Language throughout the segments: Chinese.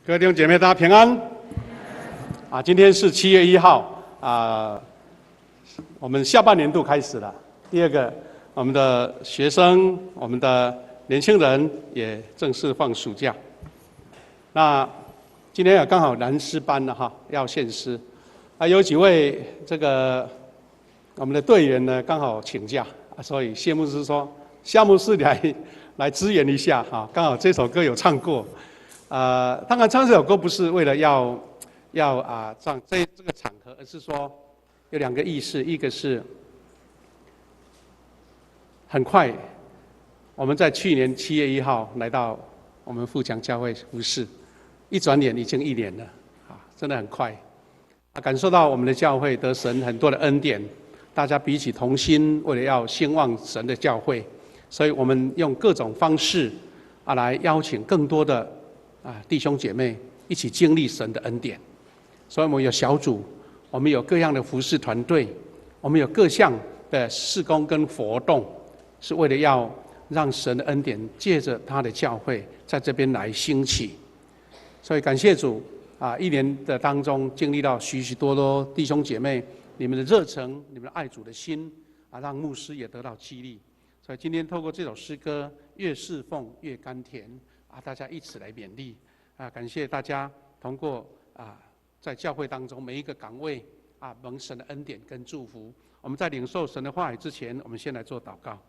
各位弟兄姐妹，大家平安。今天是7月1号我们下半年度开始了。第二个，我们的学生、我们的年轻人也正式放暑假。那今天也刚好男诗班了哈，要献诗。有几位我们的队员呢刚好请假，所以谢牧师说，夏牧师来支援一下哈。刚好这首歌有唱过。当然唱这首歌不是为了要唱这个场合，而是说有两个意思，一个是很快，我们在去年7月1号来到我们富强教会服事，一转眼已经1年了，真的很快。感受到我们的教会得神很多的恩典，大家彼此同心，为了要兴旺神的教会，所以我们用各种方式来邀请更多的弟兄姐妹一起经历神的恩典。所以我们有小组，我们有各样的服事团队，我们有各项的事工跟活动，是为了要让神的恩典借着他的教会在这边来兴起。所以感谢主，1年的当中经历到许许多多弟兄姐妹你们的热诚，你们的爱主的心让牧师也得到激励。所以今天透过这首诗歌，越侍奉越甘甜大家一起来勉励感谢大家通过在教会当中每一个岗位蒙神的恩典跟祝福。我们在领受神的话语之前，我们先来做祷告。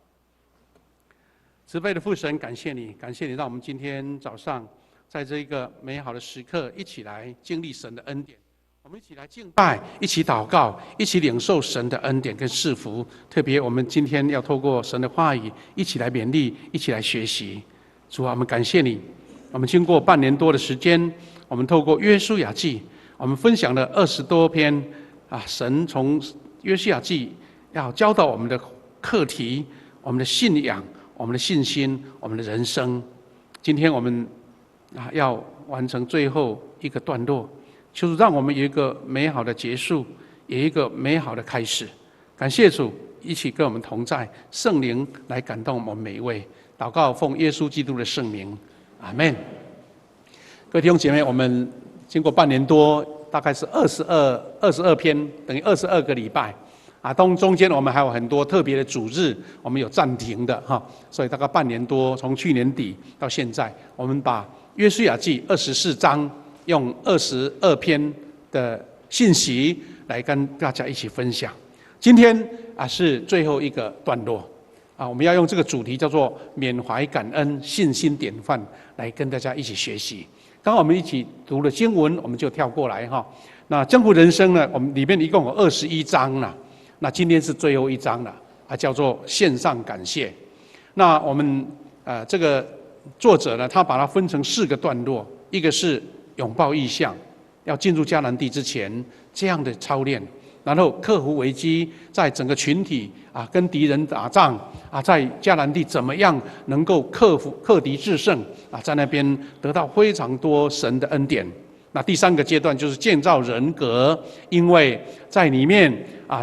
慈悲的父神，感谢你让我们今天早上在这一个美好的时刻一起来经历神的恩典。我们一起来敬拜，一起祷告，一起领受神的恩典跟赐福。特别我们今天要透过神的话语一起来勉励，一起来学习。主我们感谢你，我们经过半年多的时间，我们透过约书亚记，我们分享了20多篇神从约书亚记要教导我们的课题，我们的信仰，我们的信心，我们的人生。今天我们要完成最后一个段落，就是让我们有一个美好的结束，有一个美好的开始。感谢主一起跟我们同在，圣灵来感动我们每一位。祷告奉耶稣基督的圣名，阿们。各位弟兄姐妹，我们经过半年多，大概是22篇，等于22个礼拜中间我们还有很多特别的主日，我们有暂停的所以大概半年多，从去年底到现在，我们把约书亚记24章用22篇的信息来跟大家一起分享。今天是最后一个段落我们要用这个主题叫做缅怀感恩信心典范来跟大家一起学习。刚好我们一起读了经文，我们就跳过来那江湖人生呢，我们里面一共有21章了，那今天是最后一章了叫做献上感谢。那我们这个作者呢，他把它分成4个段落，一个是拥抱异象，要进入迦南地之前这样的操练，然后克服危机，在整个群体跟敌人打仗在迦南地怎么样能够克敌制胜在那边得到非常多神的恩典。那第3个阶段就是建造人格，因为在里面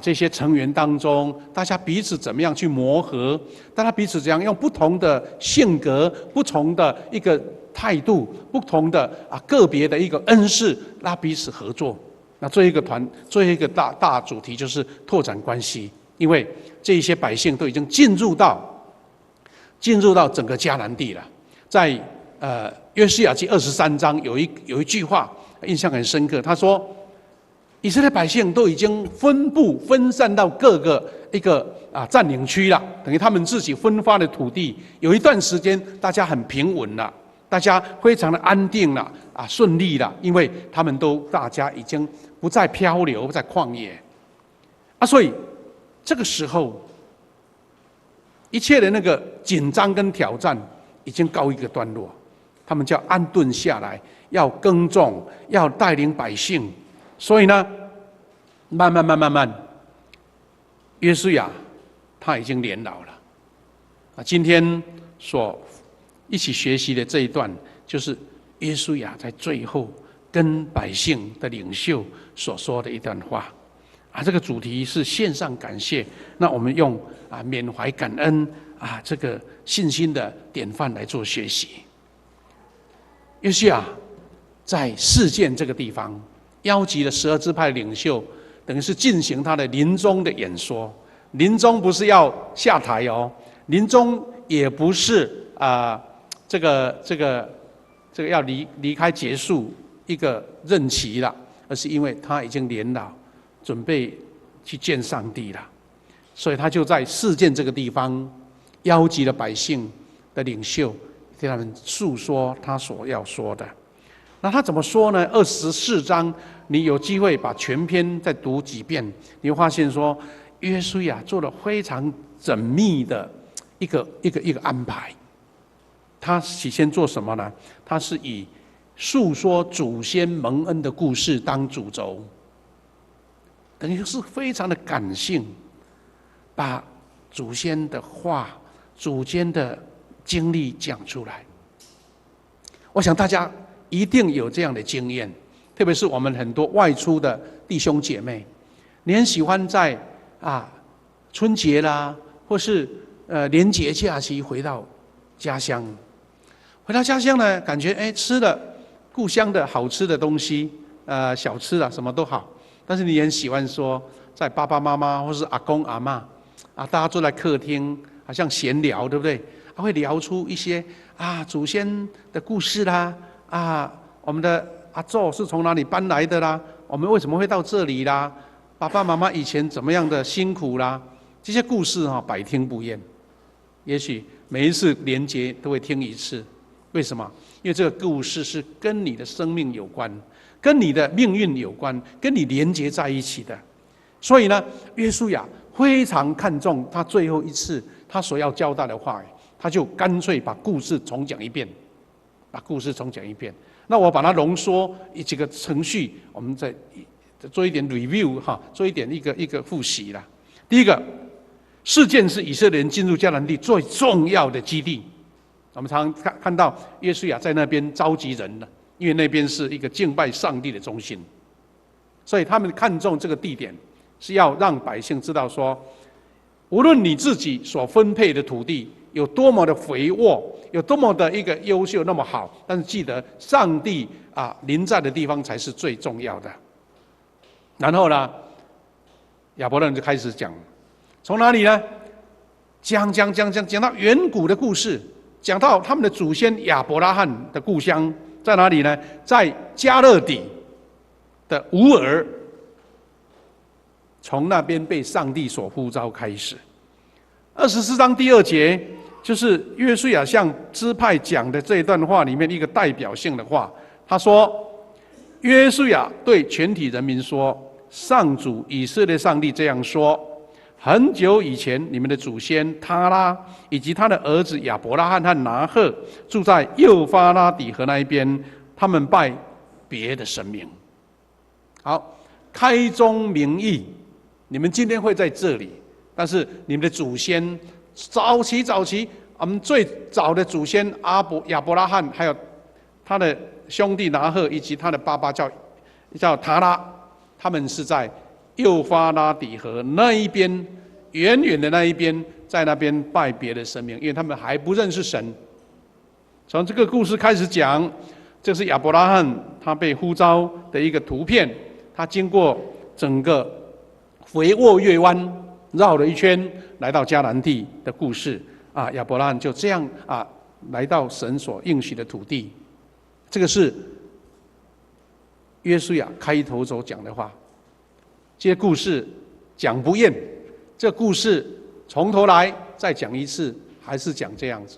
这些成员当中，大家彼此怎么样去磨合，大家彼此怎样用不同的性格、不同的一个态度、不同的个别的一个恩赐，拉彼此合作。那最后一个大主题就是拓展关系，因为这些百姓都已经进入到整个迦南地了。在约书亚记23章有一句话印象很深刻，他说以色列百姓都已经分散到各个一个占领区了，等于他们自己分发的土地。有一段时间大家很平稳了，大家非常的安定了顺利了，因为大家已经不再漂流，不再旷野所以这个时候一切的那个紧张跟挑战已经告一个段落，他们就要安顿下来，要耕种，要带领百姓。所以呢，慢慢，约书亚他已经年老了今天所一起学习的这一段，就是约书亚在最后跟百姓的领袖所说的一段话这个主题是献上感谢。那我们用缅怀感恩这个信心的典范来做学习。约书亚在示剑这个地方，邀集了12支派领袖，等于是进行他的临终的演说。临终不是要下台哦，临终也不是这个要离开结束一个任期了，而是因为他已经年老，准备去见上帝了，所以他就在示剑这个地方邀集了百姓的领袖，对他们诉说他所要说的。那他怎么说呢？24章，你有机会把全篇再读几遍，你会发现说，约书亚做了非常缜密的一个安排。他起先做什么呢？他是以述说祖先蒙恩的故事当主轴，等于是非常的感性，把祖先的话、祖先的经历讲出来。我想大家一定有这样的经验，特别是我们很多外出的弟兄姐妹，你很喜欢在春节啦，或是年节假期回到家乡。回到家乡呢，感觉吃了故乡的好吃的东西，小吃啊什么都好，但是你很喜欢说，在爸爸妈妈或是阿公阿嬷大家坐在客厅，好像闲聊，对不对？会聊出一些祖先的故事啦，我们的阿祖是从哪里搬来的啦，我们为什么会到这里啦？爸爸妈妈以前怎么样的辛苦啦？这些故事百听不厌，也许每一次连结都会听一次。为什么？因为这个故事是跟你的生命有关，跟你的命运有关，跟你连结在一起的。所以呢，约书亚非常看重他最后一次他所要交代的话语，他就干脆把故事重讲一遍，把故事重讲一遍。那我把它浓缩几个程序，我们再做一点 review 做一点一个复习啦。第一个，示剑是以色列人进入迦南地最重要的基地。我们常常看到约书亚在那边召集人了，因为那边是一个敬拜上帝的中心，所以他们看重这个地点，是要让百姓知道说，无论你自己所分配的土地有多么的肥沃，有多么的一个优秀那么好，但是记得上帝临在的地方才是最重要的。然后呢，亚伯兰就开始讲，从哪里呢？讲到远古的故事，讲到他们的祖先亚伯拉罕的故乡在哪里呢？在加勒底的乌尔，从那边被上帝所呼召开始。24章第2节，就是约书亚向支派讲的这一段话里面一个代表性的话。他说：“约书亚对全体人民说，上主以色列上帝这样说：很久以前，你们的祖先他拉以及他的儿子亚伯拉罕和拿赫住在幼发拉底河那一边，他们拜别的神明。”好，开宗明义，你们今天会在这里，但是你们的祖先早期，我们最早的祖先亚伯拉罕，还有他的兄弟拿赫以及他的爸爸叫他拉，他们是在幼发拉底河那一边，远远的那一边，在那边拜别的神明，因为他们还不认识神。从这个故事开始讲，这是亚伯拉罕他被呼召的一个图片，他经过整个肥沃月湾绕了一圈，来到迦南地的故事亚伯拉罕就这样来到神所应许的土地。这个是约书亚开头所讲的话。这些故事讲不厌，这故事从头来再讲一次，还是讲这样子，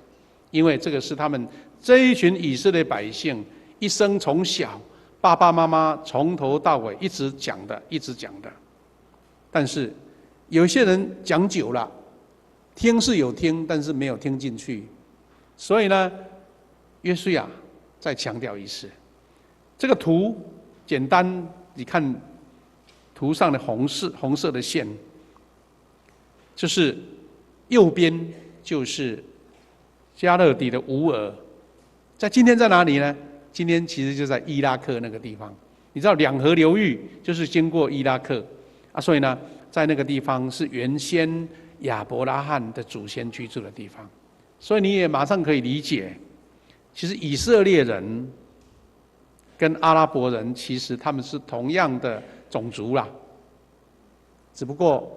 因为这个是他们这一群以色列百姓一生从小爸爸妈妈从头到尾一直讲的。但是有些人讲久了，听是有听，但是没有听进去，所以呢，约书亚再强调一次。这个图简单，你看图上的红色的线，就是右边就是加勒底的乌尔，在今天在哪里呢？今天其实就在伊拉克那个地方。你知道两河流域就是经过伊拉克所以呢，在那个地方是原先亚伯拉罕的祖先居住的地方。所以你也马上可以理解，其实以色列人跟阿拉伯人其实他们是同样的种族啦，只不过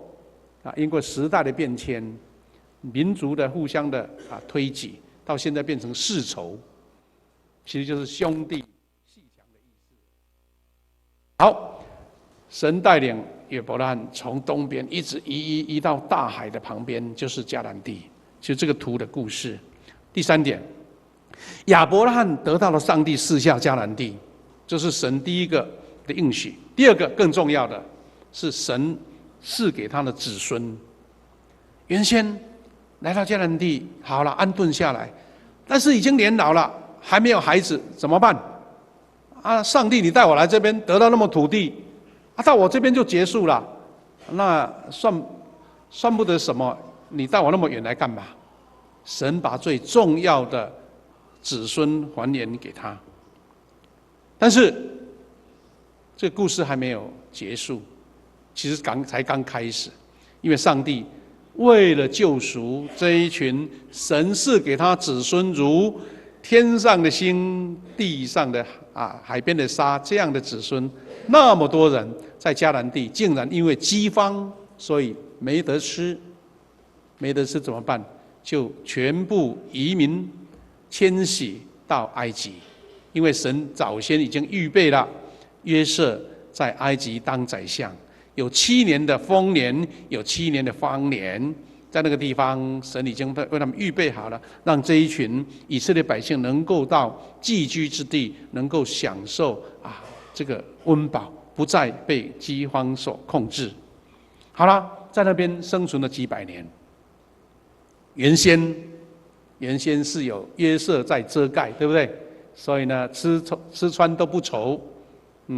因为时代的变迁，民族的互相的推挤，到现在变成世仇，其实就是兄弟阋墙的意思。好，神带领亚伯拉罕从东边一直移到大海的旁边，就是迦南地，就这个图的故事。第三点，亚伯拉罕得到了上帝赐下迦南地，这是神第一个的应许。第二个更重要的是神赐给他的子孙。原先来到迦南地，好了，安顿下来，但是已经年老了，还没有孩子，怎么办？上帝，你带我来这边，得到那么土地，到我这边就结束了，那算不得什么。你带我那么远来干嘛？神把最重要的子孙还原给他，但是这个故事还没有结束，其实才刚开始。因为上帝为了救赎这一群神赐给他子孙如天上的星、地上的海边的沙这样的子孙，那么多人在迦南地，竟然因为饥荒，所以没得吃怎么办？就全部移民迁徙到埃及，因为神早先已经预备了约瑟在埃及当宰相，有7年的丰年，有7年的荒年，在那个地方，神已经为他们预备好了，让这一群以色列百姓能够到寄居之地，能够享受这个温饱，不再被饥荒所控制。好了，在那边生存了几百年。原先是有约瑟在遮盖，对不对？所以呢，吃穿都不愁，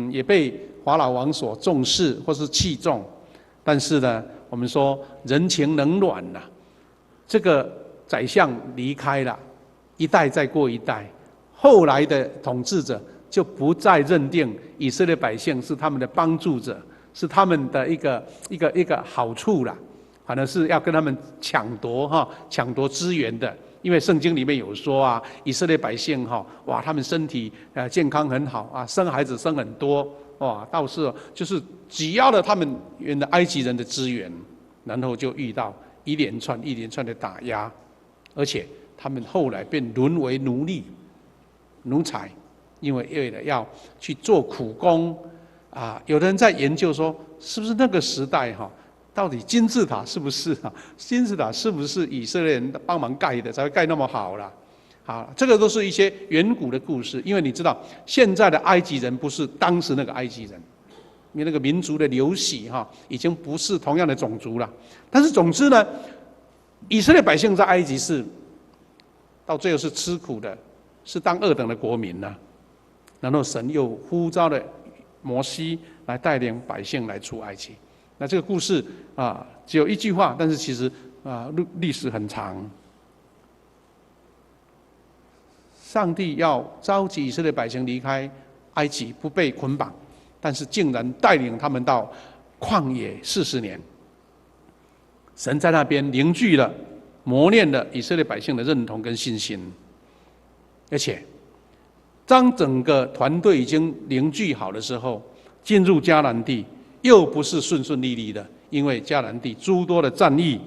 也被法老王所重视或是器重。但是呢，我们说人情冷暖呐，这个宰相离开了，一代再过一代，后来的统治者就不再认定以色列百姓是他们的帮助者，是他们的一个好处啦。反而是要跟他们抢夺资源的，因为圣经里面有说以色列百姓他们身体健康很好生孩子生很多倒是就是挤压了他们原来埃及人的资源，然后就遇到一连串的打压，而且他们后来便沦为奴才，因为了要去做苦工有的人在研究说，是不是那个时代到底金字塔是不是金字塔是不是以色列人帮忙盖的，才会盖那么好啦？好，这个都是一些远古的故事。因为你知道，现在的埃及人不是当时那个埃及人，因为那个民族的流徙已经不是同样的种族了。但是总之呢，以色列百姓在埃及是到最后是吃苦的，是当2等的国民了。然后神又呼召了摩西来带领百姓来出埃及。那这个故事只有一句话，但是其实历史很长。上帝要召集以色列百姓离开埃及，不被捆绑，但是竟然带领他们到旷野40年。神在那边凝聚了、磨练了以色列百姓的认同跟信心，而且当整个团队已经凝聚好的时候，进入迦南地。又不是顺顺利利的，因为迦南地诸多的战役，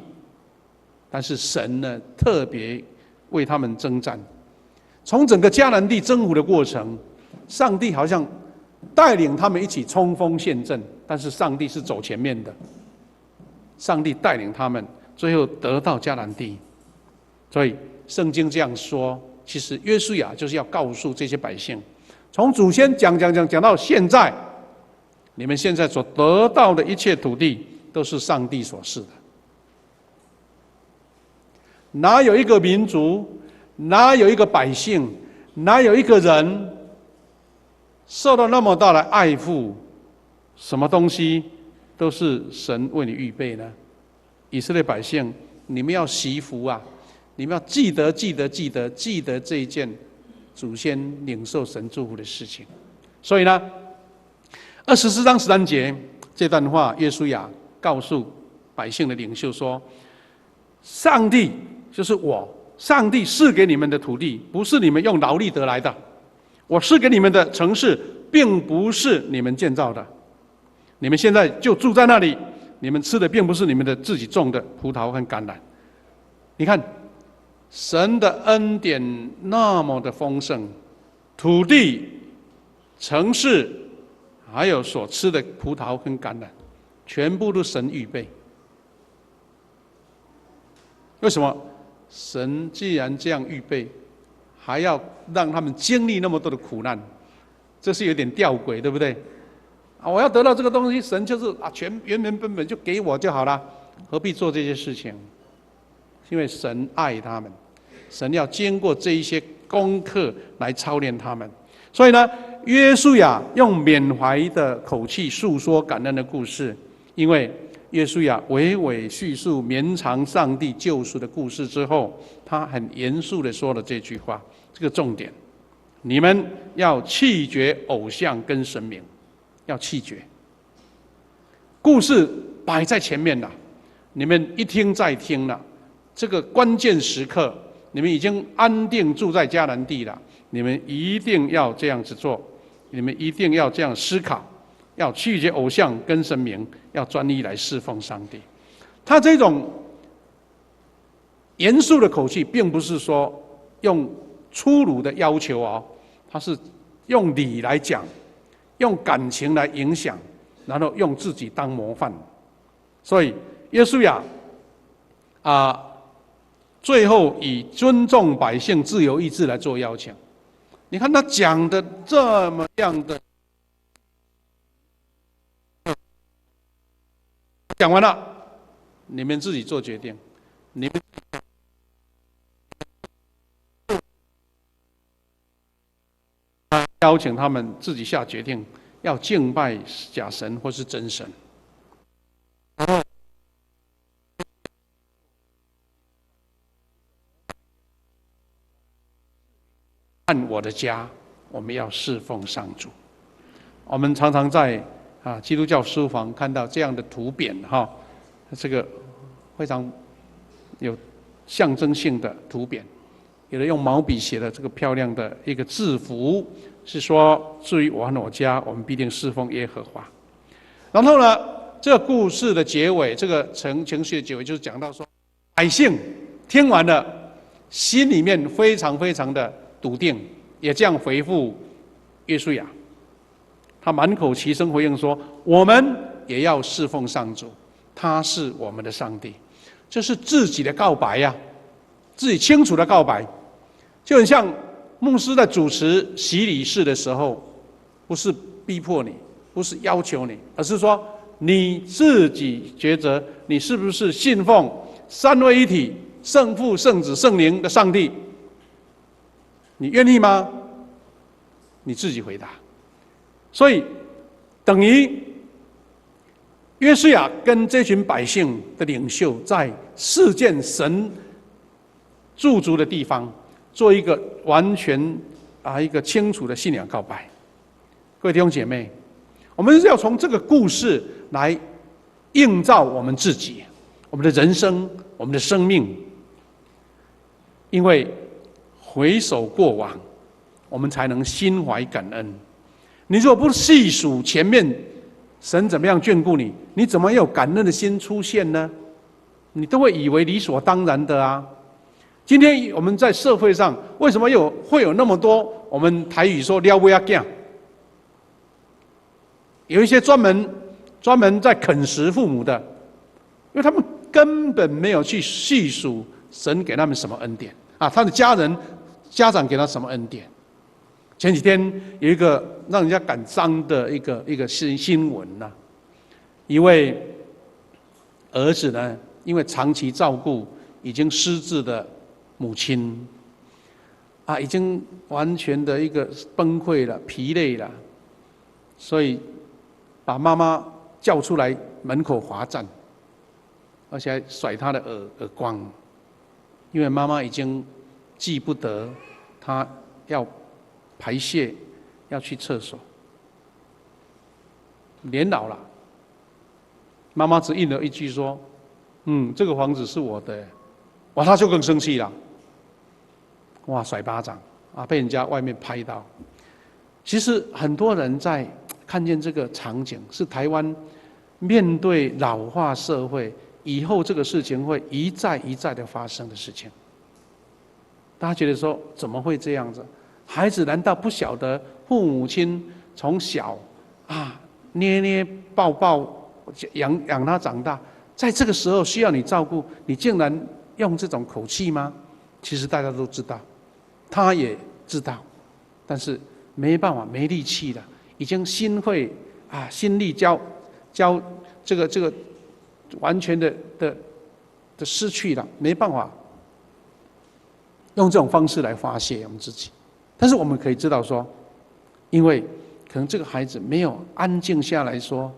但是神呢特别为他们征战。从整个迦南地征服的过程，上帝好像带领他们一起冲锋陷阵，但是上帝是走前面的，上帝带领他们，最后得到迦南地。所以圣经这样说，其实约书亚就是要告诉这些百姓，从祖先讲到现在。你们现在所得到的一切土地，都是上帝所赐的。哪有一个民族，哪有一个百姓，哪有一个人受到那么大的爱护？什么东西都是神为你预备呢？以色列百姓，你们要惜福你们要记得这一件祖先领受神祝福的事情。所以呢，24章13节这段话，约书亚告诉百姓的领袖说：“上帝就是我，上帝赐给你们的土地，不是你们用劳力得来的。我赐给你们的城市，并不是你们建造的，你们现在就住在那里，你们吃的并不是你们的自己种的葡萄和橄榄。你看，神的恩典那么的丰盛，土地、城市，还有所吃的葡萄跟橄榄，全部都神预备。为什么？神既然这样预备，还要让他们经历那么多的苦难，这是有点吊诡，对不对？我要得到这个东西，神就是原原本本就给我就好了，何必做这些事情？因为神爱他们，神要经过这一些功课来操练他们。所以呢，约书亚用缅怀的口气诉说感恩的故事，因为约书亚娓娓叙述绵长上帝救赎的故事之后，他很严肃地说了这句话，这个重点：你们要弃绝偶像跟神明，要弃绝。故事摆在前面了，你们一听再听了。这个关键时刻，你们已经安定住在迦南地了，你们一定要这样子做，你们一定要这样思考。要拒绝偶像跟神明，要专一来侍奉上帝。他这种严肃的口气，并不是说用粗鲁的要求哦，他是用理来讲，用感情来影响，然后用自己当模范。所以约书亚最后以尊重百姓自由意志来做邀请。你看他讲的这么样的。讲完了，你们自己做决定。你们邀请他们自己下决定，要敬拜假神或是真神。按我的家，我们要侍奉上主。我们常常在基督教书房看到这样的图匾哈，这个非常有象征性的图匾，有人用毛笔写的这个漂亮的一个字符，是说至于我和我家，我们必定侍奉耶和华。然后呢，这个故事的结尾，这个情绪的结尾，就是讲到说，百姓听完了，心里面非常非常的笃定，也这样回复约书亚。他满口齐声回应说：“我们也要侍奉上主，他是我们的上帝。”这是自己的告白呀，自己清楚的告白，就很像牧师在主持洗礼式的时候，不是逼迫你，不是要求你，而是说你自己抉择，你是不是信奉三位一体、圣父、圣子、圣灵的上帝？你愿意吗？你自己回答。所以，等于约书亚跟这群百姓的领袖，在4件神驻足的地方，做一个完全一个清楚的信仰告白。各位弟兄姐妹，我们是要从这个故事来映照我们自己、我们的人生、我们的生命，因为回首过往，我们才能心怀感恩。你如果不细数前面神怎么样眷顾你，你怎么有感恩的心出现呢？你都会以为理所当然的啊。今天我们在社会上为什么会有那么多我们台语说撩不要干，有一些专门在啃食父母的，因为他们根本没有去细数神给他们什么恩典他的家长给他什么恩典。前几天有一个让人家感伤的一个新闻一位儿子呢，因为长期照顾已经失智的母亲已经完全的一个崩溃了、疲累了，所以把妈妈叫出来门口罚站，而且还甩她的耳光，因为妈妈已经记不得她要排泄，要去厕所，年老了，妈妈只应了一句说：“这个房子是我的。”哇，他就更生气了，哇，甩巴掌被人家外面拍到。其实很多人在看见这个场景，是台湾面对老化社会以后，这个事情会一再一再的发生的事情。大家觉得说，怎么会这样子？孩子难道不晓得父母亲从小捏捏抱抱养他长大，在这个时候需要你照顾，你竟然用这种口气吗？其实大家都知道，他也知道，但是没办法，没力气了，已经心力交这个完全的失去了，没办法用这种方式来发泄我们自己。但是我们可以知道说，因为可能这个孩子没有安静下来说，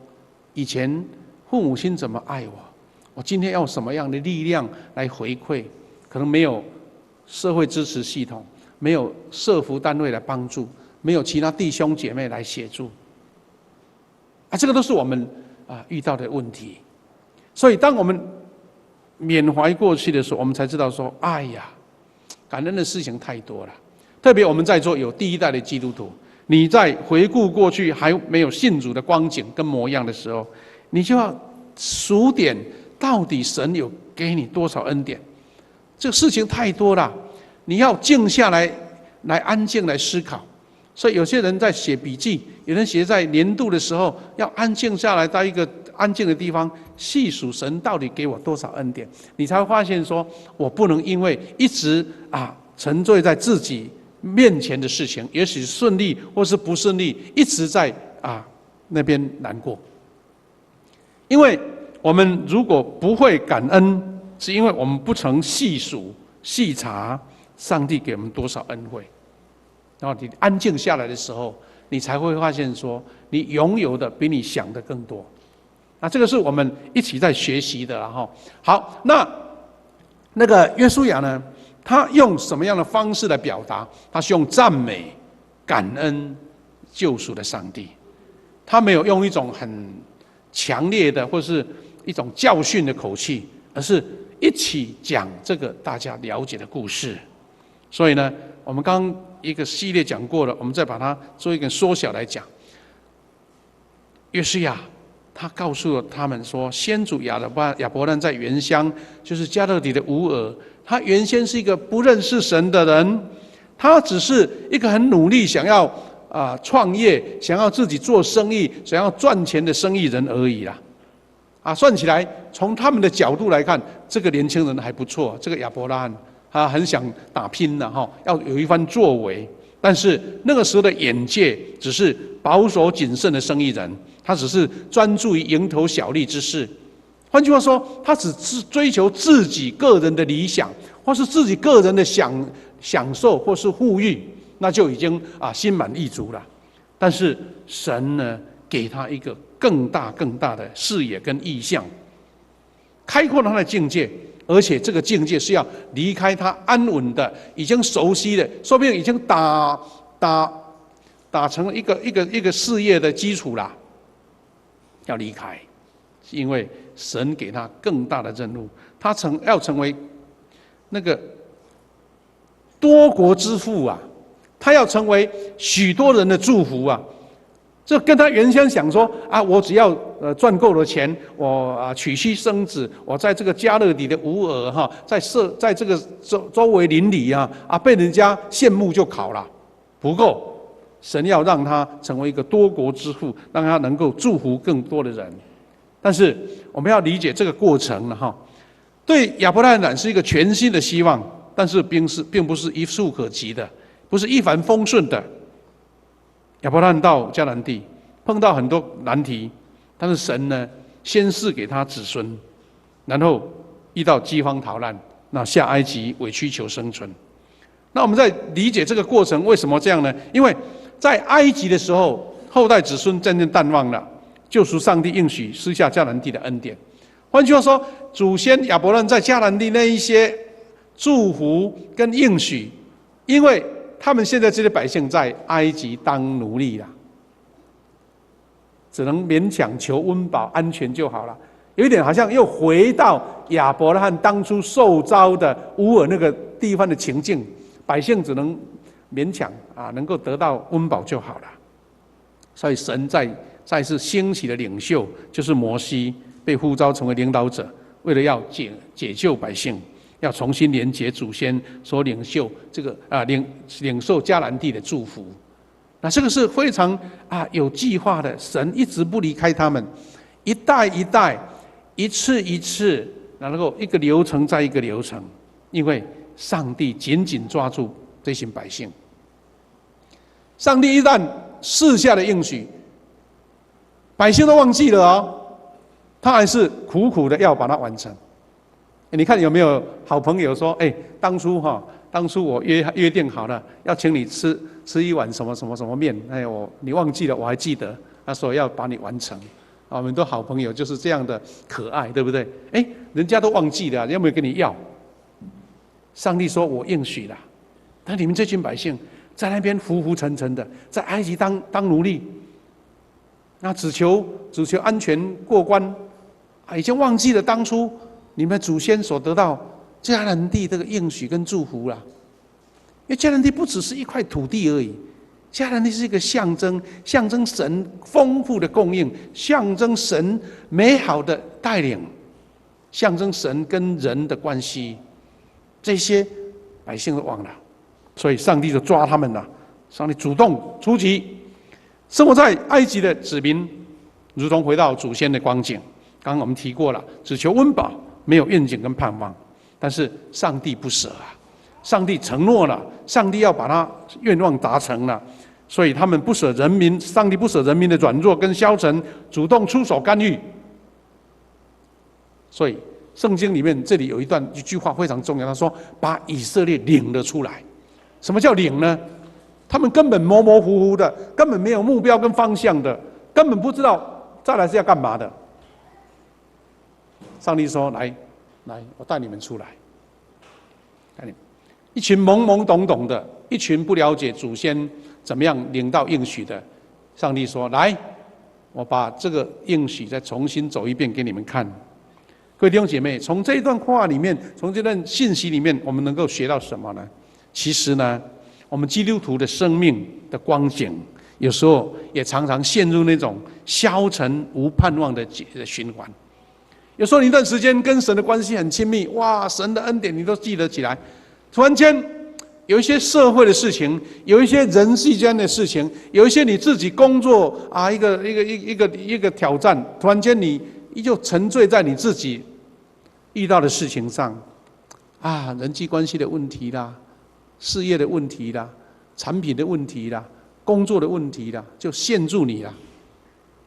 以前父母亲怎么爱我，我今天要什么样的力量来回馈？可能没有社会支持系统，没有社福单位来帮助，没有其他弟兄姐妹来协助，这个都是我们遇到的问题。所以当我们缅怀过去的时候，我们才知道说，哎呀，感恩的事情太多了。特别我们在座有第一代的基督徒，你在回顾过去还没有信主的光景跟模样的时候，你就要数点到底神有给你多少恩典。这个事情太多了，你要静下来安静来思考。所以有些人在写笔记，有人写在年度的时候，要安静下来到一个安静的地方，细数神到底给我多少恩典，你才会发现说，我不能因为一直沉醉在自己面前的事情，也许顺利或是不顺利，一直在那边难过。因为我们如果不会感恩，是因为我们不曾细数细查上帝给我们多少恩惠。然后你安静下来的时候，你才会发现说，你拥有的比你想的更多。这个是我们一起在学习的了哈。好，那个约书亚呢，他用什么样的方式来表达？他是用赞美、感恩、救赎的上帝。他没有用一种很强烈的或是一种教训的口气，而是一起讲这个大家了解的故事。所以呢，我们刚一个系列讲过了，我们再把它做一个缩小来讲。约书亚他告诉了他们说，先祖亚伯兰在原乡，就是加勒底的乌尔，他原先是一个不认识神的人，他只是一个很努力想要创业，想要自己做生意，想要赚钱的生意人而已啦。算起来，从他们的角度来看，这个年轻人还不错，这个亚伯拉罕他很想打拼了要有一番作为。但是那个时候的眼界只是保守谨慎的生意人，他只是专注于蝇头小利之事。换句话说，他只追求自己个人的理想，或是自己个人的享受，或是富裕，那就已经心满意足了。但是神呢，给他一个更大的视野跟意向，开阔了他的境界。而且这个境界是要离开他安稳的、已经熟悉的，说不定已经打成一个事业的基础啦。要离开，是因为神给他更大的任务，他要成为那个多国之父他要成为许多人的祝福这跟他原先想说我只要赚够了钱，我娶妻生子，我在这个加勒底的乌尔在这个周围邻里被人家羡慕就好了。不够，神要让他成为一个多国之父，让他能够祝福更多的人。但是我们要理解这个过程了对亚伯拉罕是一个全新的希望，但是并不是一触可及的，不是一帆风顺的。亚伯拉罕到迦南地碰到很多难题，但是神呢，先赐给他子孙，然后遇到饥荒逃难，那下埃及委曲求生存。那我们在理解这个过程为什么这样呢？因为在埃及的时候，后代子孙渐渐淡忘了救赎上帝应许施下迦南地的恩典。换句话说，祖先亚伯拉罕在迦南地那一些祝福跟应许，因为他们现在这些百姓在埃及当奴隶了，只能勉强求温饱安全就好了，有一点好像又回到亚伯拉罕当初受召的乌尔那个地方的情境，百姓只能勉强能够得到温饱就好了。所以神再次兴起的领袖就是摩西，被呼召成为领导者，为了要解救百姓，要重新连结祖先所领受领受迦南地的祝福。那这个是非常有计划的，神一直不离开他们，一代一代，一次一次，然后一个流程再一个流程，因为上帝紧紧抓住这群百姓。上帝一旦赐下的应许，百姓都忘记了哦，他还是苦苦的要把它完成。你看有没有好朋友说：“当初我约定好了，要请你吃一碗什么什么什么面，你忘记了，我还记得，他说要把你完成。”我们都好朋友就是这样的可爱，对不对？人家都忘记了，要没有跟你要？上帝说：“我应许了。”但你们这群百姓在那边浮浮沉沉的，在埃及当奴隶，那只求安全过关，已经忘记了当初你们祖先所得到迦南地这个应许跟祝福了。因为迦南地不只是一块土地而已，迦南地是一个象征神丰富的供应，象征神美好的带领，象征神跟人的关系。这些百姓都忘了，所以上帝就抓他们了。上帝主动出击，生活在埃及的子民，如同回到祖先的光景。刚刚我们提过了，只求温饱，没有愿景跟盼望。但是上帝不舍啊，上帝承诺了，上帝要把他愿望达成了，所以他们不舍人民，上帝不舍人民的软弱跟消沉，主动出手干预。所以圣经里面这里有一句话非常重要，他说把以色列领了出来。什么叫领呢？他们根本模模糊糊的，根本没有目标跟方向的，根本不知道再来是要干嘛的。上帝说：“来，我带你们出来。”带你们一群懵懵懂懂的，一群不了解祖先怎么样领到应许的。上帝说：“来，我把这个应许再重新走一遍给你们看。”各位弟兄姐妹，从这一段话里面，从这段信息里面，我们能够学到什么呢？其实呢，我们基督徒的生命的光景，有时候也常常陷入那种消沉无盼望的循环。有时候你一段时间跟神的关系很亲密，哇，神的恩典你都记得起来。突然间有一些社会的事情，有一些人际间的事情，有一些你自己工作一个挑战，突然间你就沉醉在你自己遇到的事情上，人际关系的问题啦，事业的问题啦，产品的问题啦，工作的问题啦，就陷住你啦，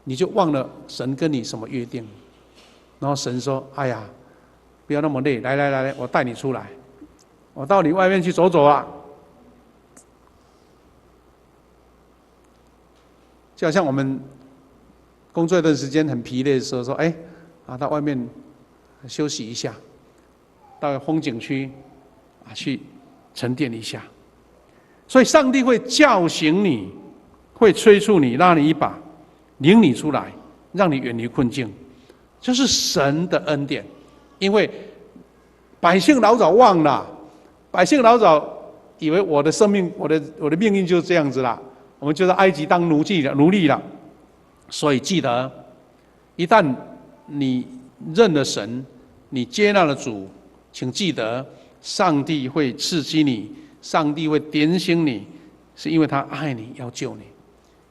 你就忘了神跟你什么约定。然后神说：“哎呀，不要那么累，来，我带你出来，我到你外面去走走啦。”就好像我们工作一段时间很疲累的时候，说：“到外面休息一下，到风景区去沉淀一下。”所以上帝会叫醒你，会催促你，拉你一把，领你出来，让你远离困境。这是神的恩典，因为百姓老早忘了，百姓老早以为我的生命，我的命运就是这样子啦，我们就在埃及当奴隶了。所以记得，一旦你认了神，你接纳了主，请记得，上帝会刺激你，上帝会点醒你，是因为他爱你，要救你。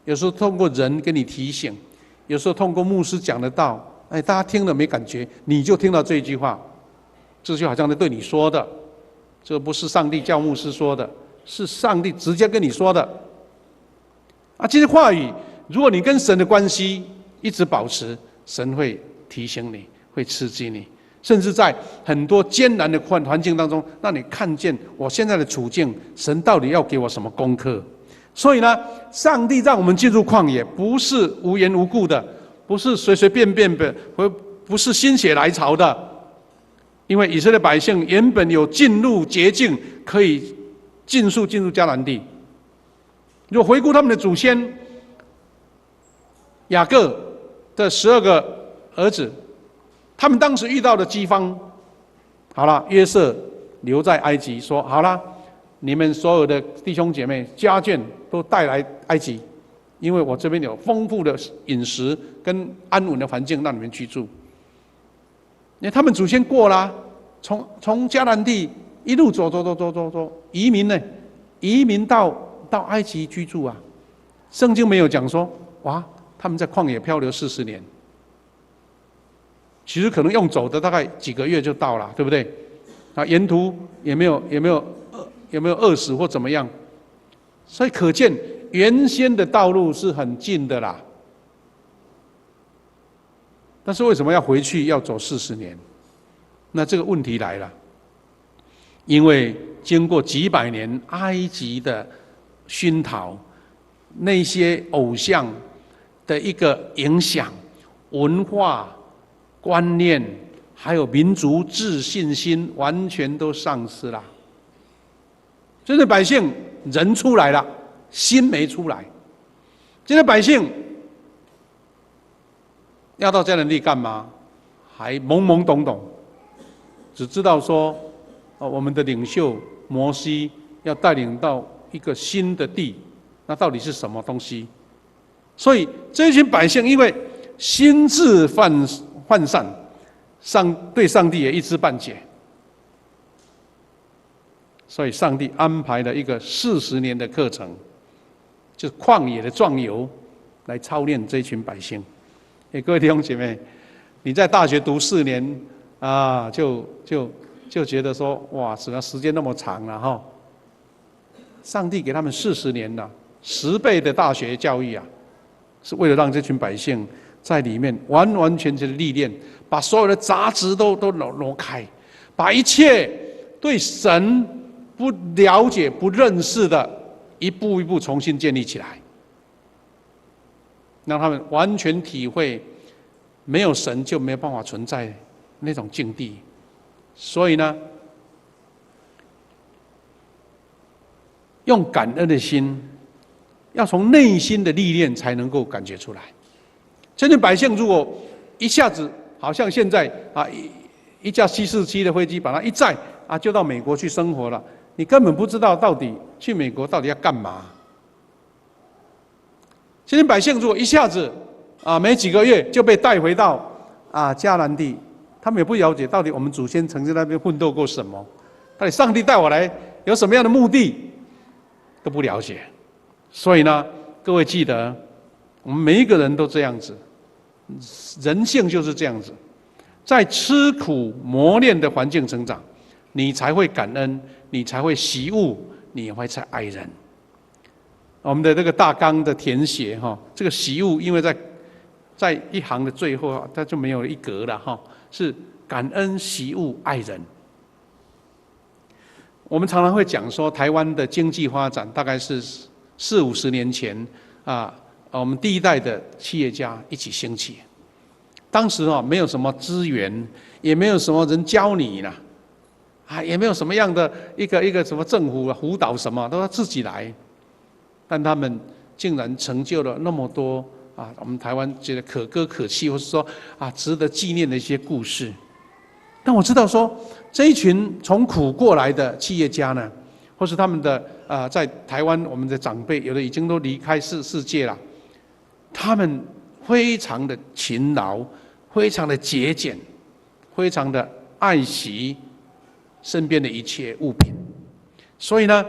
有时候通过人跟你提醒，有时候通过牧师讲的道。大家听了没感觉，你就听到这句话，这就好像是对你说的，这不是上帝叫牧师说的，是上帝直接跟你说的。这些话语，如果你跟神的关系一直保持，神会提醒你，会刺激你，甚至在很多艰难的环境当中，让你看见我现在的处境，神到底要给我什么功课。所以呢，上帝让我们进入旷野，不是无缘无故的，不是随随便便的，不是心血来潮的。因为以色列百姓原本有进入捷径，可以尽速进入迦南地。如果回顾他们的祖先，雅各的12个儿子，他们当时遇到的饥荒，好了，约瑟留在埃及，说好了，你们所有的弟兄姐妹家眷都带来埃及，因为我这边有丰富的饮食跟安稳的环境让你们居住。因为他们祖先过啦，从迦南地一路走，移民呢，移民到埃及居住啊。圣经没有讲说，哇，他们在旷野漂流40年。其实可能用走的大概几个月就到了，对不对？啊，沿途也没有饿死或怎么样，所以可见原先的道路是很近的啦。但是为什么要回去要走40年？那这个问题来了，因为经过几百年埃及的熏陶，那些偶像的一个影响，文化观念还有民族自信心完全都丧失了。真的百姓人出来了，心没出来。今天百姓要到迦南地干嘛？还懵懵懂懂，只知道说，我们的领袖摩西要带领到一个新的地，那到底是什么东西？所以这群百姓因为心智涣散，对上帝也一知半解，所以上帝安排了一个40年的课程，就是旷野的壮游，来操练这群百姓。各位弟兄姐妹，你在大学读4年啊，就觉得说，哇，怎么时间那么长了哈？上帝给他们40年了，10倍的大学教育啊，是为了让这群百姓在里面完完全全的历练，把所有的杂质都挪开，把一切对神不了解、不认识的，一步一步重新建立起来。让他们完全体会没有神就没有办法存在那种境地。所以呢，用感恩的心，要从内心的历练才能够感觉出来。这群百姓如果一下子好像现在啊，一架747的飞机把它一载啊，就到美国去生活了，你根本不知道到底去美国到底要干嘛。这群百姓如果一下子啊没几个月就被带回到迦南地，他们也不了解到底我们祖先曾经在那边奋斗过什么，到底上帝带我来有什么样的目的，都不了解。所以呢，各位记得，我们每一个人都这样子，人性就是这样子，在吃苦磨练的环境成长，你才会感恩，你才会习物，你也会才爱人。我们的这个大纲的填写哈，这个习物因为在一行的最后，它就没有一格了哈，是感恩、习物、爱人。我们常常会讲说，台湾的经济发展大概是40-50年前我们第一代的企业家一起兴起。当时没有什么资源，也没有什么人教你呢，也没有什么样的一个什么政府辅导什么，都要自己来。但他们竟然成就了那么多我们台湾觉得可歌可泣，或是说值得纪念的一些故事。但我知道说，这一群从苦过来的企业家呢，或是他们的在台湾我们的长辈，有的已经都离开世界了，他们非常的勤劳，非常的节俭，非常的爱惜身边的一切物品。所以呢，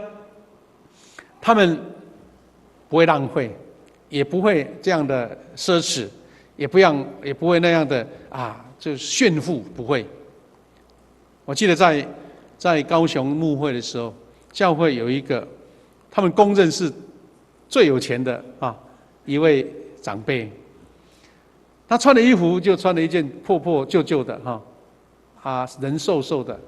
他们不会浪费，也不会这样的奢侈，也不会那样的就炫富，不会。我记得在高雄牧会的时候，教会有一个他们公认是最有钱的一位长辈，他穿的衣服就穿了一件破破旧旧的人瘦瘦的，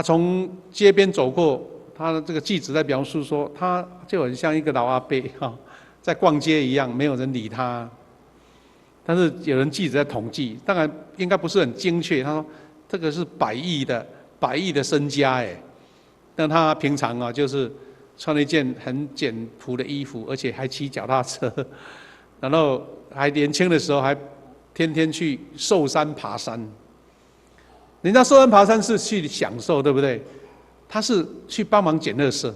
从街边走过。他的这个记者在描述说，他就很像一个老阿伯在逛街一样，没有人理他。但是有人记者在统计，当然应该不是很精确。他说这个是百亿的身家哎。但他平常就是穿了一件很简朴的衣服，而且还骑脚踏车，然后还年轻的时候还天天去寿山爬山。人家寿山爬山是去享受，对不对？他是去帮忙捡垃圾，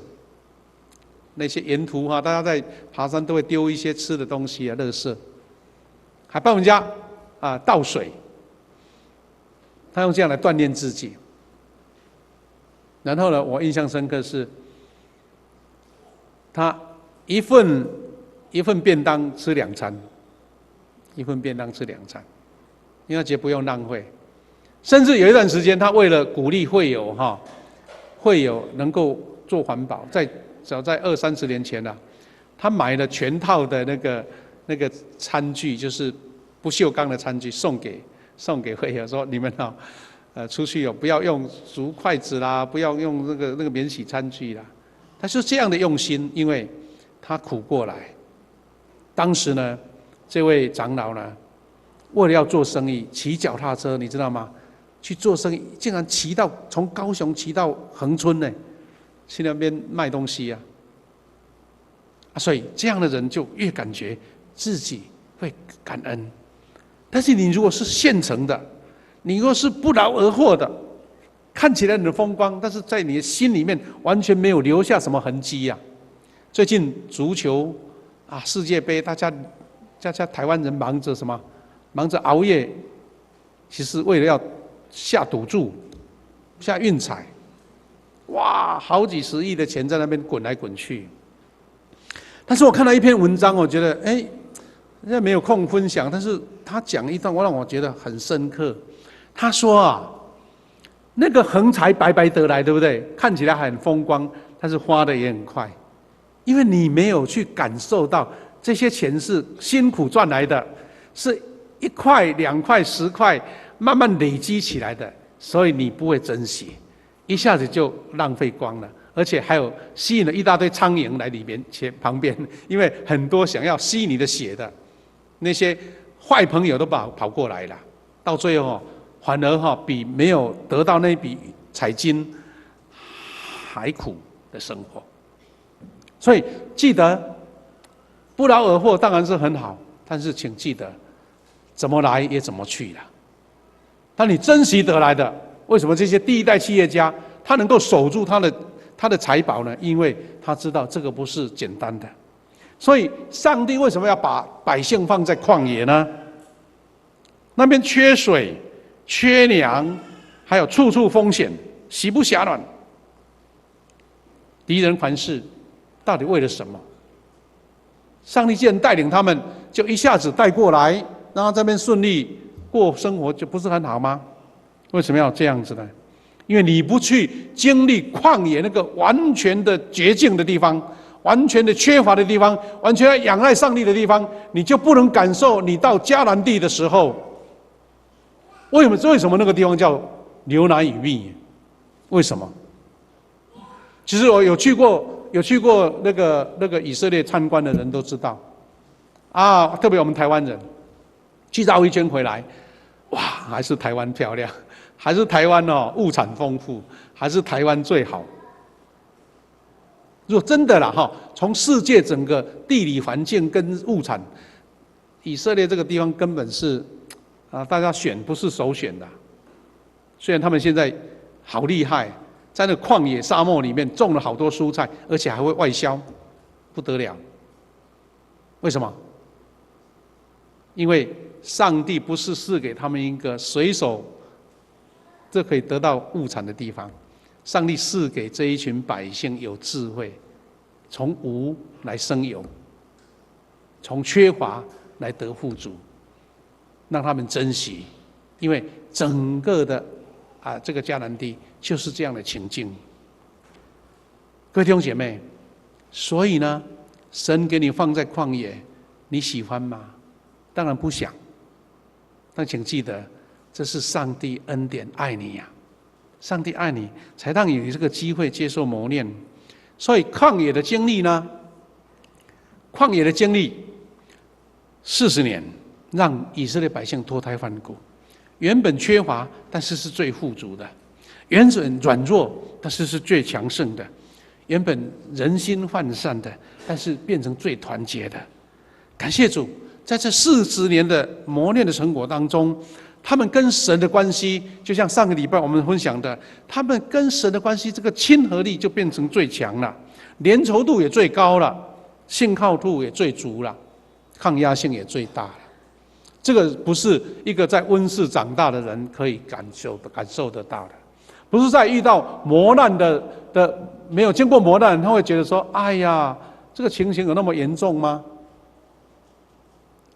那些沿途大家在爬山都会丢一些吃的东西垃圾，还帮人家倒水。他用这样来锻炼自己。然后呢，我印象深刻是，他一份便当吃2餐，一份便当吃2餐，因为他觉得不用浪费。甚至有一段时间，他为了鼓励会友能够做环保，早在20-30年前了，他买了全套的那个餐具，就是不锈钢的餐具，送给会友，说你们出去不要用竹筷子啦，不要用那个免洗餐具啦。他是这样的用心，因为他苦过来。当时呢，这位长老呢，为了要做生意，骑脚踏车，你知道吗？去做生意，竟然从高雄骑到恒春呢，去那边卖东西啊。所以这样的人就越感觉自己会感恩。但是你如果是现成的，你若是不劳而获的，看起来你的风光，但是在你的心里面完全没有留下什么痕迹啊。最近足球世界杯，大家台湾人忙着什么？忙着熬夜，其实为了要下赌注、下运彩，哇，好几十亿的钱在那边滚来滚去。但是我看到一篇文章，我觉得人家没有空分享，但是他讲一段，让我觉得很深刻。他说那个横财白白得来，对不对？看起来很风光，但是花的也很快，因为你没有去感受到这些钱是辛苦赚来的，是1块、2块、10块慢慢累积起来的，所以你不会珍惜，一下子就浪费光了，而且还有吸引了一大堆苍蝇来里面旁边，因为很多想要吸你的血的那些坏朋友都跑过来了，到最后反而比没有得到那笔彩金还苦的生活。所以记得不劳而获当然是很好，但是请记得怎么来也怎么去了。当你珍惜得来的，为什么这些第一代企业家他能够守住他的财宝呢？因为他知道这个不是简单的。所以上帝为什么要把百姓放在旷野呢？那边缺水、缺粮，还有处处风险，喜不暇暖。敌人环视，到底为了什么？上帝既然带领他们，就一下子带过来，让他这边顺利过生活，就不是很好吗？为什么要这样子呢？因为你不去经历旷野那个完全的绝境的地方，完全的缺乏的地方，完全要仰赖上帝的地方，你就不能感受你到迦南地的时候，为什么那个地方叫牛奶与蜜？为什么？其实我有去过那个以色列参观的人都知道，特别我们台湾人去绕一圈回来，哇，还是台湾漂亮，还是台湾物产丰富，还是台湾最好。如果真的啦从世界整个地理环境跟物产，以色列这个地方根本是大家选不是首选的。虽然他们现在好厉害，在那旷野沙漠里面种了好多蔬菜，而且还会外销，不得了。为什么？因为上帝不是赐给他们一个随手就可以得到物产的地方，上帝赐给这一群百姓有智慧，从无来生有，从缺乏来得富足，让他们珍惜。因为整个的这个迦南地就是这样的情境。各位弟兄姐妹，所以呢，神给你放在旷野，你喜欢吗？当然不想。但请记得，这是上帝恩典爱你呀，上帝爱你，才让你有这个机会接受磨练。所以旷野的经历呢，40年，让以色列百姓脱胎换骨。原本缺乏，但是是最富足的；原本软弱，但是是最强盛的；原本人心涣散的，但是变成最团结的。感谢主，在这40年的磨练的成果当中，他们跟神的关系，就像上个礼拜我们分享的，他们跟神的关系，这个亲和力就变成最强了，粘稠度也最高了，信靠度也最足了，抗压性也最大了。这个不是一个在温室长大的人可以感受得到的，不是在遇到磨难的没有经过磨难，他会觉得说：“哎呀，这个情形有那么严重吗？”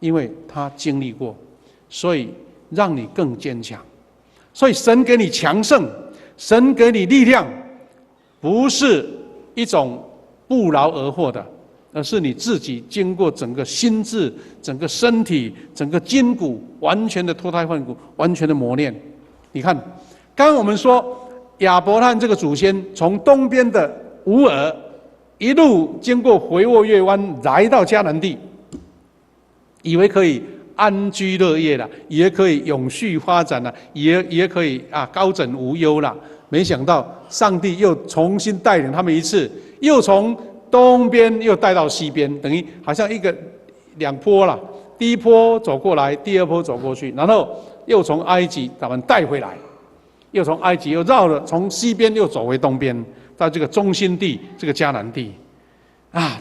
因为他经历过，所以让你更坚强。所以神给你强盛，神给你力量，不是一种不劳而获的，而是你自己经过整个心智、整个身体、整个筋骨完全的脱胎换骨，完全的磨练。你看，刚刚我们说亚伯拉罕这个祖先从东边的乌尔一路经过肥沃月湾来到迦南地，以为可以安居乐业了，也可以永续发展了，也可以高枕无忧了。没想到上帝又重新带领他们一次，又从东边又带到西边，等于好像两波了。第一波走过来，第二波走过去，然后又从埃及把他们带回来，又从埃及又绕了，从西边又走回东边，到这个中心地，这个迦南地。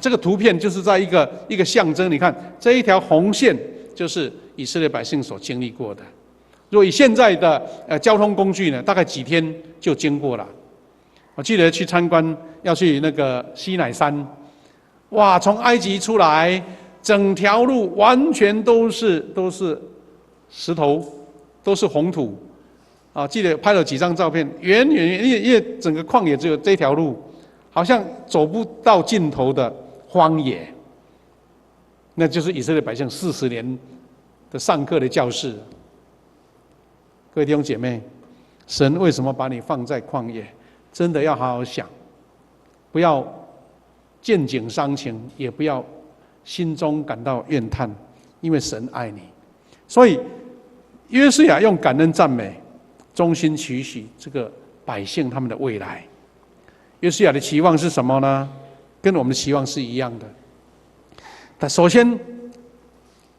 这个图片就是在一个象征。你看这一条红线，就是以色列百姓所经历过的。如果以现在的交通工具呢，大概几天就经过了。我记得去参观，要去那个西乃山，哇！从埃及出来，整条路完全都是石头，都是红土。记得拍了几张照片，远，因为整个旷野只有这条路，好像走不到尽头的荒野。那就是以色列百姓40年的上课的教室。各位弟兄姐妹，神为什么把你放在旷野？真的要好好想，不要见景伤情，也不要心中感到怨叹，因为神爱你。所以约书亚用感恩赞美衷心期许这个百姓他们的未来。约书亚的期望是什么呢？跟我们的期望是一样的。但首先，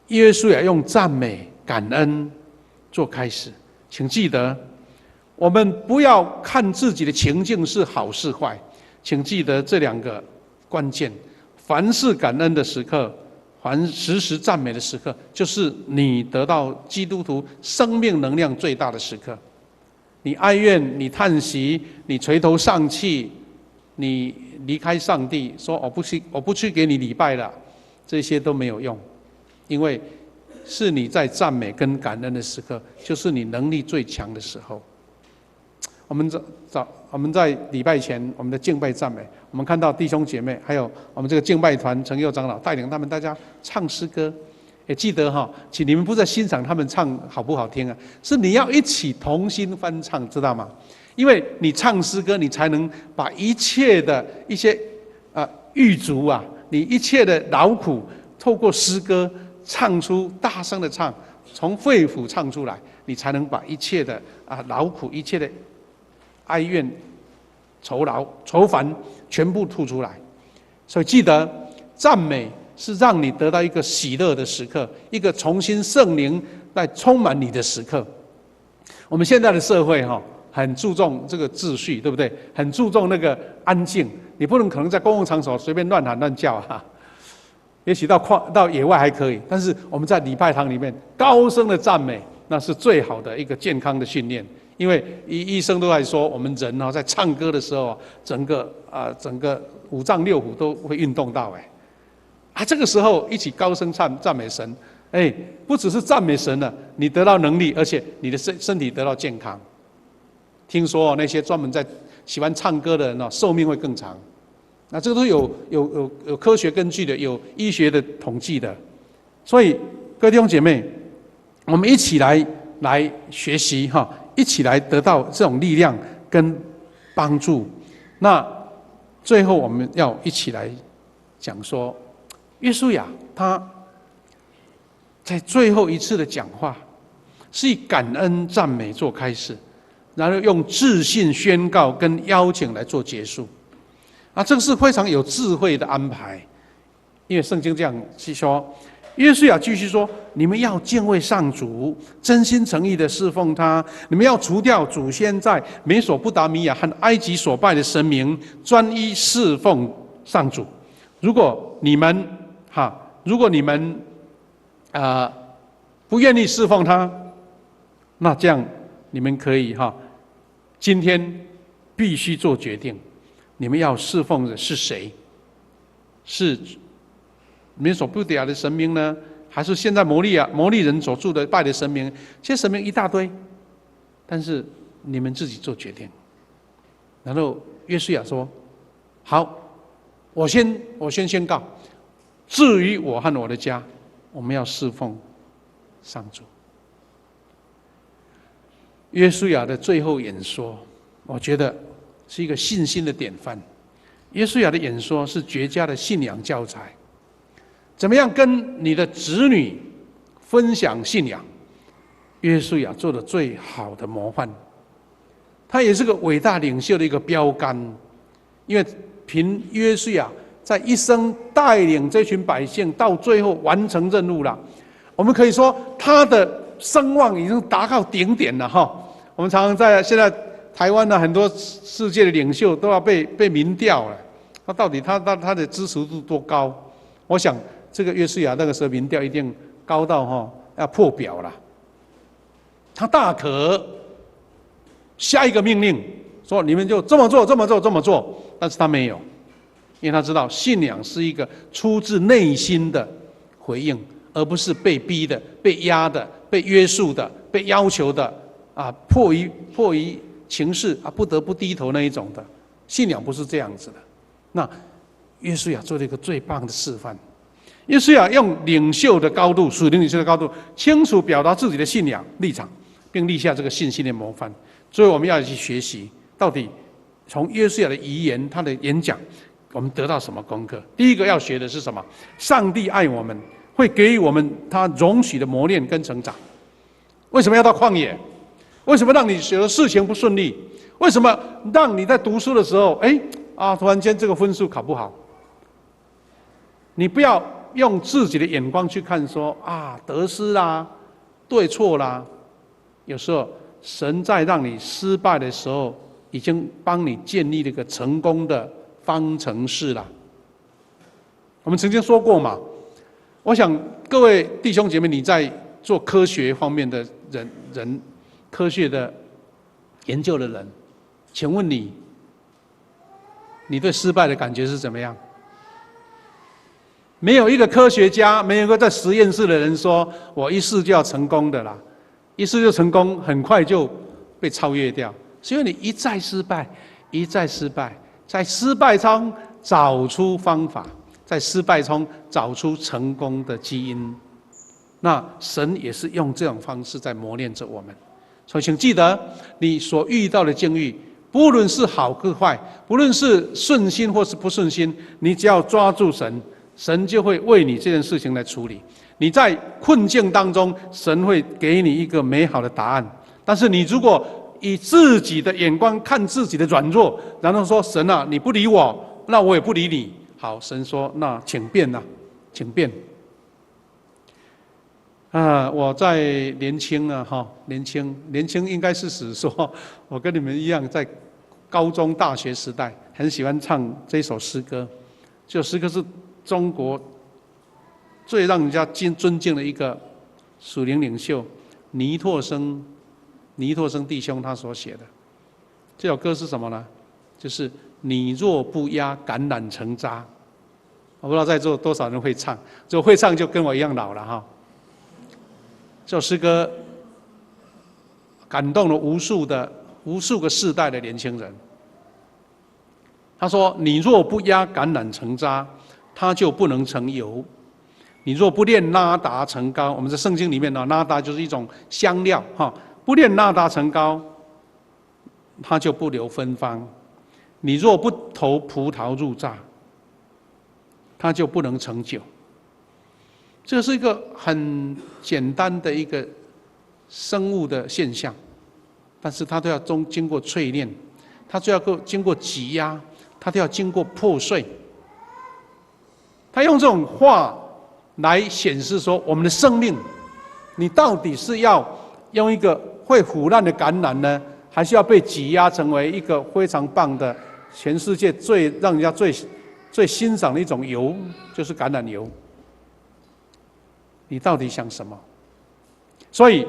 约书亚用赞美感恩做开始。请记得，我们不要看自己的情境是好是坏，请记得这2个关键。凡是感恩的时刻，凡时时赞美的时刻，就是你得到基督徒生命能量最大的时刻。你哀怨，你叹息，你垂头丧气，你离开上帝，说我不去给你礼拜了，这些都没有用，因为是你在赞美跟感恩的时刻，就是你能力最强的时候。我们在礼拜前，我们的敬拜赞美，我们看到弟兄姐妹，还有我们这个敬拜团陈佑长老带领他们大家唱诗歌。也记得请你们不是在欣赏他们唱好不好听啊，是你要一起同心翻唱，知道吗？因为你唱诗歌，你才能把一切的一些狱卒你一切的劳苦，透过诗歌唱出，大声的唱，从肺腑唱出来，你才能把一切的劳苦，一切的哀怨、愁劳、愁烦全部吐出来。所以记得，赞美是让你得到一个喜乐的时刻，一个重新圣灵来充满你的时刻。我们现在的社会很注重这个秩序，对不对？很注重那个安静，你不能可能在公共场所随便乱喊乱叫也许到野外还可以，但是我们在礼拜堂里面高声的赞美，那是最好的一个健康的训练。因为医生都在说，我们人在唱歌的时候，整个五脏六腑都会运动到这个时候一起高声赞美神，不只是赞美神了，你得到能力，而且你的身体得到健康。听说那些专门在喜欢唱歌的人寿命会更长。那这个都有科学根据的，有医学的统计的。所以各位弟兄姐妹，我们一起来学习一起来得到这种力量跟帮助。那最后我们要一起来讲说，约书亚他在最后一次的讲话，是以感恩赞美做开始，然后用自信宣告跟邀请来做结束。这个是非常有智慧的安排，因为圣经这样去说，约书亚继续说：“你们要敬畏上主，真心诚意的侍奉他。你们要除掉祖先在美索不达米亚和埃及所拜的神明，专一侍奉上主。如果你们不愿意侍奉他，那这样你们可以今天必须做决定，你们要侍奉的是谁？是美索不达米亚的神明呢，还是现在摩利人所住的拜的神明？这些神明一大堆，但是你们自己做决定。”然后约书亚说：“好，我先宣告，至于我和我的家，我们要侍奉上主。”约书亚的最后演说，我觉得是一个信心的典范。约书亚的演说是绝佳的信仰教材。怎么样跟你的子女分享信仰？约书亚做的最好的模范，他也是个伟大领袖的一个标杆。因为凭约书亚在一生带领这群百姓到最后完成任务了，我们可以说他的声望已经达到顶点了哈。我们常常在现在台湾的很多世界的领袖都要被民调了，他到底他的支持度多高？我想这个约书亚那个时候民调一定高到要破表了。他大可下一个命令说你们就这么做这么做这么做，但是他没有，因为他知道信仰是一个出自内心的回应，而不是被逼的、被压的、被约束的、被要求的迫于情势不得不低头那一种的。信仰不是这样子的。那约书亚做了一个最棒的示范。约书亚用领袖的高度，属灵领袖的高度，清楚表达自己的信仰立场，并立下这个信心的模范。所以我们要去学习，到底从约书亚的遗言、他的演讲，我们得到什么功课？第一个要学的是什么？上帝爱我们，会给予我们他容许的磨练跟成长。为什么要到旷野？为什么让你有的事情不顺利？为什么让你在读书的时候，突然间这个分数考不好？你不要用自己的眼光去看说得失啦、对错啦。有时候神在让你失败的时候，已经帮你建立了一个成功的方程式了。我们曾经说过嘛，我想各位弟兄姐妹，你在做科学方面的人，科学的研究的人，请问你对失败的感觉是怎么样？没有一个科学家，没有一个在实验室的人说我一试就要成功的啦，一试就成功，很快就被超越掉。是因为你一再失败，一再失败，在失败中找出方法，在失败中找出成功的基因。那神也是用这种方式在磨练着我们。所以请记得，你所遇到的境遇，不论是好是坏，不论是顺心或是不顺心，你只要抓住神，神就会为你这件事情来处理。你在困境当中，神会给你一个美好的答案。但是你如果以自己的眼光看自己的软弱，然后说神啊，你不理我，那我也不理你。好，神说那请变啊，请变。我在年轻应该是指说，我跟你们一样，在高中、大学时代很喜欢唱这首诗歌。这首诗歌是中国最让人家尊敬的一个属灵领袖倪柝声弟兄他所写的。这首歌是什么呢？就是你若不压橄榄成渣。我不知道在座多少人会唱，如果会唱就跟我一样老了哈。这首诗歌感动了无数个世代的年轻人。他说：“你若不压橄榄成渣，它就不能成油；你若不炼拉达成膏，我们在圣经里面呢，拉达就是一种香料哈，不炼拉达成膏，它就不留芬芳；你若不投葡萄入榨，它就不能成酒。”这是一个很简单的一个生物的现象，但是它都要经过淬炼，它就要经过挤压，它都要经过破碎。他用这种话来显示说，我们的生命，你到底是要用一个会腐烂的橄榄呢，还是要被挤压成为一个非常棒的，全世界让人家最欣赏的一种油，就是橄榄油。你到底想什么？所以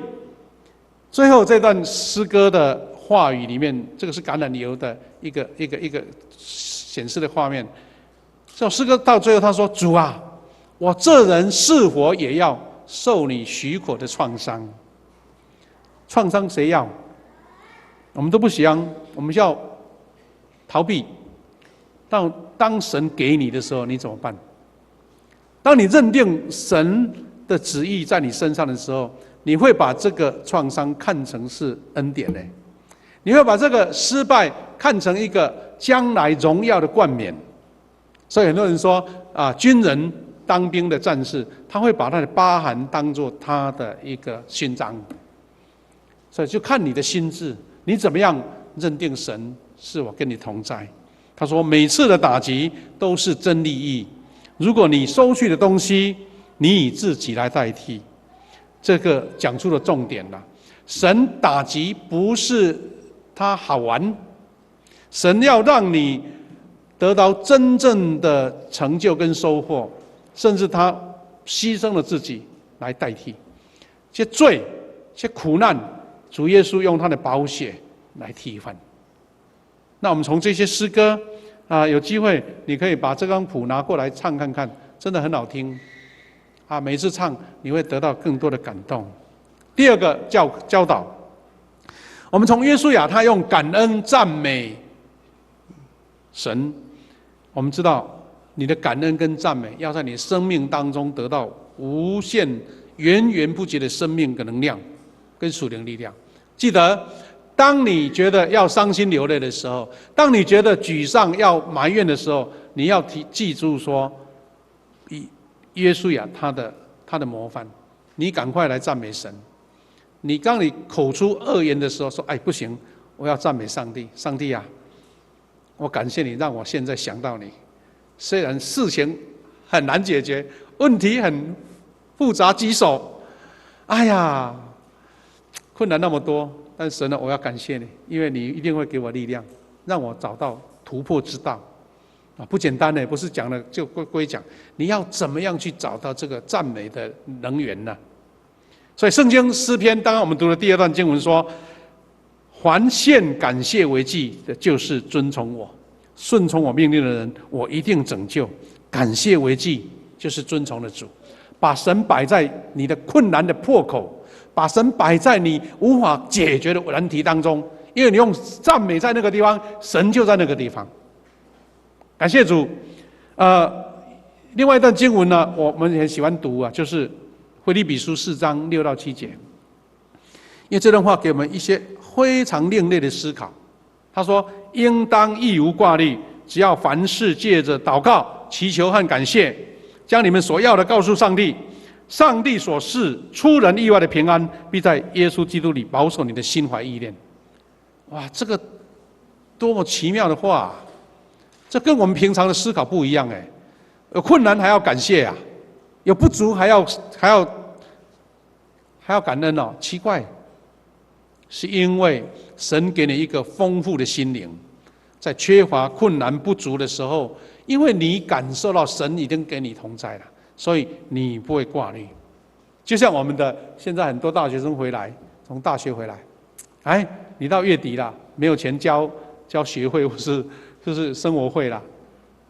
最后这段诗歌的话语里面，这个是橄榄油的一个显示的画面。这首诗歌到最后他说：“主啊，我这人是否也要受你许可的创伤？创伤谁要？我们都不想，我们要逃避。当神给你的时候，你怎么办？当你认定神的旨意在你身上的时候，你会把这个创伤看成是恩典呢？你会把这个失败看成一个将来荣耀的冠冕。所以很多人说啊，军人当兵的战士，他会把他的疤痕当作他的一个勋章。所以就看你的心智，你怎么样认定神是我跟你同在。他说，每次的打击都是真利益。如果你收去的东西，你以自己来代替。这个讲出了重点了。神打击不是他好玩，神要让你得到真正的成就跟收获，甚至他牺牲了自己来代替。这些罪、这些苦难，主耶稣用他的宝血来替换。那我们从这些诗歌有机会你可以把这张谱拿过来唱看看，真的很好听。每次唱你会得到更多的感动。第二个教导，我们从约书亚他用感恩赞美神，我们知道你的感恩跟赞美要在你生命当中得到无限源源不绝的生命跟能量跟属灵力量。记得当你觉得要伤心流泪的时候，当你觉得沮丧要埋怨的时候，你要记住说约书亚他的模范，你赶快来赞美神。当你口出恶言的时候，说：“哎，不行，我要赞美上帝。上帝啊，我感谢你，让我现在想到你。虽然事情很难解决，问题很复杂棘手，哎呀，困难那么多，但神呢，我要感谢你，因为你一定会给我力量，让我找到突破之道。”不简单呢，不是讲了就归讲，你要怎么样去找到这个赞美的能源呢？所以圣经诗篇，当然我们读了第二段经文说：“凡献感谢为祭的，就是遵从我、顺从我命令的人，我一定拯救。感谢为祭，就是遵从的主，把神摆在你的困难的破口，把神摆在你无法解决的难题当中，因为你用赞美在那个地方，神就在那个地方。”感谢主。另外一段经文呢，我们很喜欢读就是腓立比书4章6到7节，因为这段话给我们一些非常另类的思考。他说：“应当一无挂虑，只要凡事借着祷告、祈求和感谢，将你们所要的告诉上帝。上帝所赐出人意外的平安，必在耶稣基督里保守你的心怀意念。”哇，这个多么奇妙的话！这跟我们平常的思考不一样哎，有困难还要感谢啊，有不足还要感恩哦，奇怪，是因为神给你一个丰富的心灵，在缺乏、困难、不足的时候，因为你感受到神已经跟你同在了，所以你不会挂虑。就像我们的现在很多大学生回来，从大学回来，哎，你到月底了，没有钱交学费或是就是生活费啦，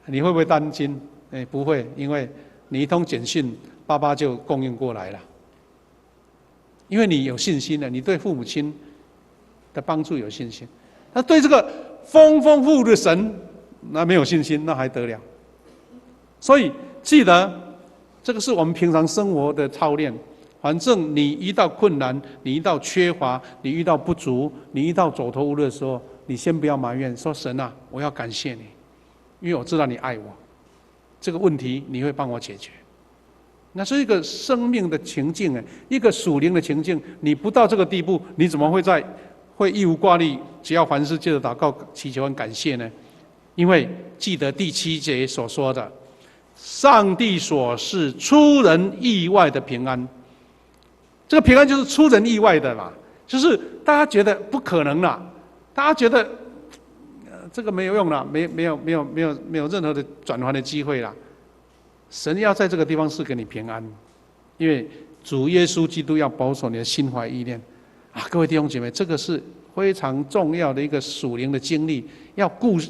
你会不会担心？不会，因为你一通简讯，爸爸就供应过来了。因为你有信心了，你对父母亲的帮助有信心。那对这个丰丰富的神，那没有信心，那还得了？所以记得，这个是我们平常生活的操练。反正你遇到困难，你遇到缺乏，你遇到不足，你遇到走投无路的时候，你先不要埋怨，说神啊，我要感谢你，因为我知道你爱我，这个问题你会帮我解决。那是一个生命的情境，一个属灵的情境。你不到这个地步，你怎么会一无挂虑，只要凡事借着祷告、祈求和感谢呢？因为记得第7节所说的，上帝所示出人意外的平安。这个平安就是出人意外的啦，就是大家觉得不可能啦，大家觉得这个没有用啦，没有任何的转圜的机会啦。神要在这个地方是给你平安，因为主耶稣基督要保守你的心怀意念啊！各位弟兄姐妹，这个是非常重要的一个属灵的经历，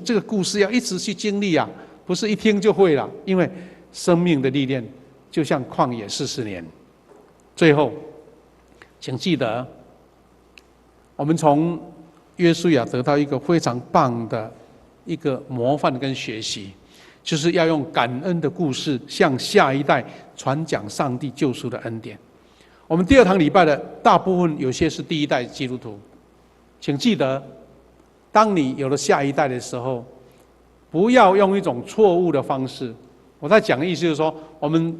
这个故事要一直去经历啊，不是一听就会了。因为生命的历练就像旷野40年。最后，请记得，我们从约书亚得到一个非常棒的一个模范跟学习。就是要用感恩的故事向下一代传讲上帝救赎的恩典。我们第2堂礼拜的大部分有些是第一代基督徒，请记得，当你有了下一代的时候，不要用一种错误的方式。我在讲的意思就是说，我们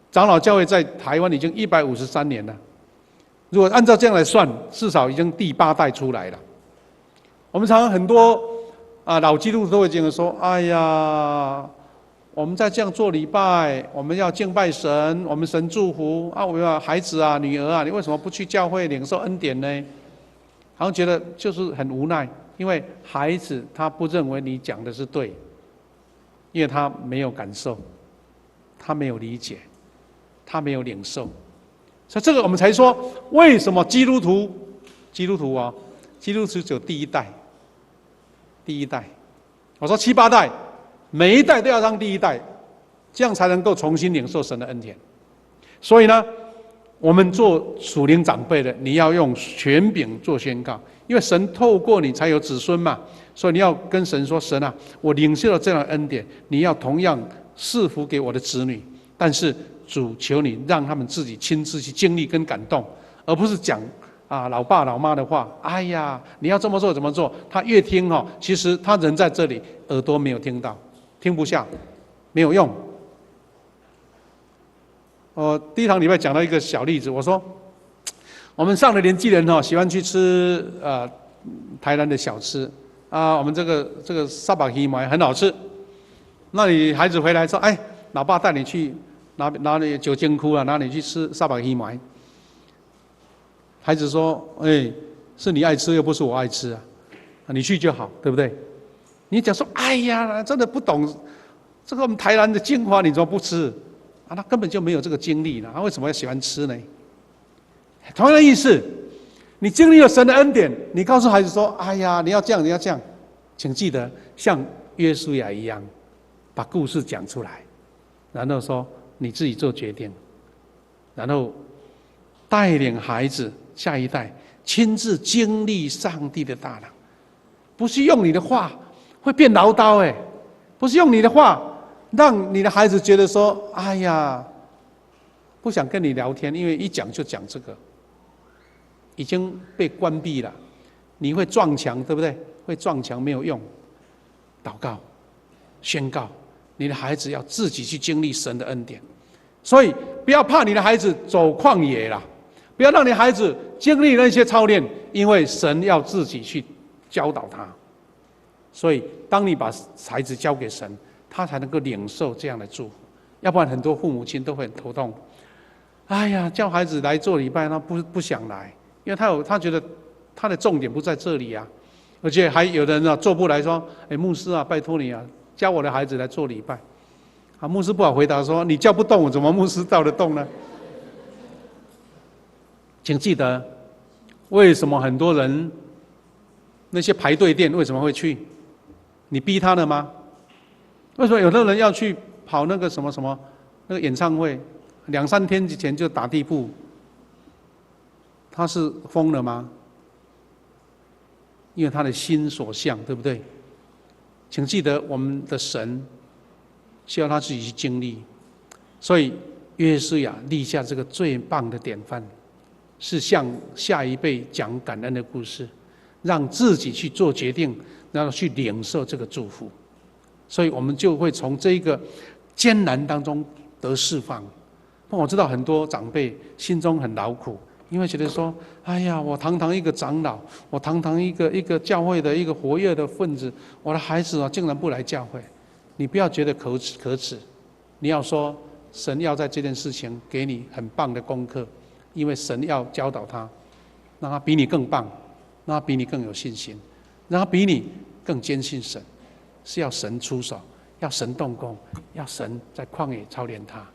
长老教会在台湾已经153年了，如果按照这样来算，至少已经第8代出来了。我们常常很多老基督徒都会这样说：哎呀，我们在这样做礼拜，我们要敬拜神，我们神祝福啊，我们孩子啊、女儿啊，你为什么不去教会领受恩典呢？好像觉得就是很无奈，因为孩子他不认为你讲的是对，因为他没有感受，他没有理解，他没有领受，所以这个我们才说，为什么基督徒只有第一代，我说7、8代，每一代都要当第一代，这样才能够重新领受神的恩典。所以呢，我们做属灵长辈的，你要用权柄做宣告，因为神透过你才有子孙嘛，所以你要跟神说：神啊，我领受了这样的恩典，你要同样赐福给我的子女。但是主，求你让他们自己亲自去经历跟感动，而不是讲老爸老妈的话。哎呀，你要这么做怎么做？他越听其实他人在这里，耳朵没有听到，听不下，没有用。第1堂礼拜讲到一个小例子，我说我们上了年纪的人喜欢去吃台南的小吃我们这个沙巴鱼糜很好吃。那你孩子回来说：哎，老爸带你去哪里九江窟哪里去吃沙巴鱼糜？孩子说：哎，是你爱吃，又不是我爱吃你去就好，对不对？你讲说：哎呀，真的不懂这个我们台南的精华，你怎么不吃？他根本就没有这个经历他为什么要喜欢吃呢？同样的意思，你经历了神的恩典，你告诉孩子说：哎呀，你要这样，你要这样，请记得像约书亚一样，把故事讲出来，然后说你自己做决定，然后带领孩子下一代亲自经历上帝的大能。不是用你的话会变唠叨不是用你的话让你的孩子觉得说：哎呀，不想跟你聊天，因为一讲就讲这个，已经被关闭了。你会撞墙，对不对？会撞墙没有用。祷告宣告，你的孩子要自己去经历神的恩典。所以不要怕你的孩子走旷野啦，不要让你的孩子经历那些操练，因为神要自己去教导他。所以当你把孩子交给神，他才能够领受这样的祝福。要不然很多父母亲都会很头痛。哎呀，叫孩子来做礼拜，他不想来，因为他觉得他的重点不在这里而且还有的人做不来，说：哎，牧师拜托你教我的孩子来做礼拜。牧师不好回答说：你叫不动我，怎么牧师叫得动呢？请记得，为什么很多人那些排队店为什么会去？你逼他的吗？为什么有的人要去跑那个什么什么那个演唱会，2、3天之前就打地铺？他是疯了吗？因为他的心所向，对不对？请记得，我们的神需要他自己去经历。所以约书亚立下这个最棒的典范，是向下一辈讲感恩的故事，让自己去做决定，然后去领受这个祝福。所以我们就会从这个艰难当中得释放。我知道很多长辈心中很劳苦，因为觉得说：哎呀，我堂堂一个长老，我堂堂一个教会的一个活跃的分子，我的孩子竟然不来教会。你不要觉得可耻，你要说神要在这件事情给你很棒的功课，因为神要教导他，让他比你更棒，让他比你更有信心，让他比你更坚信神，是要神出手，要神动工，要神在旷野操练他。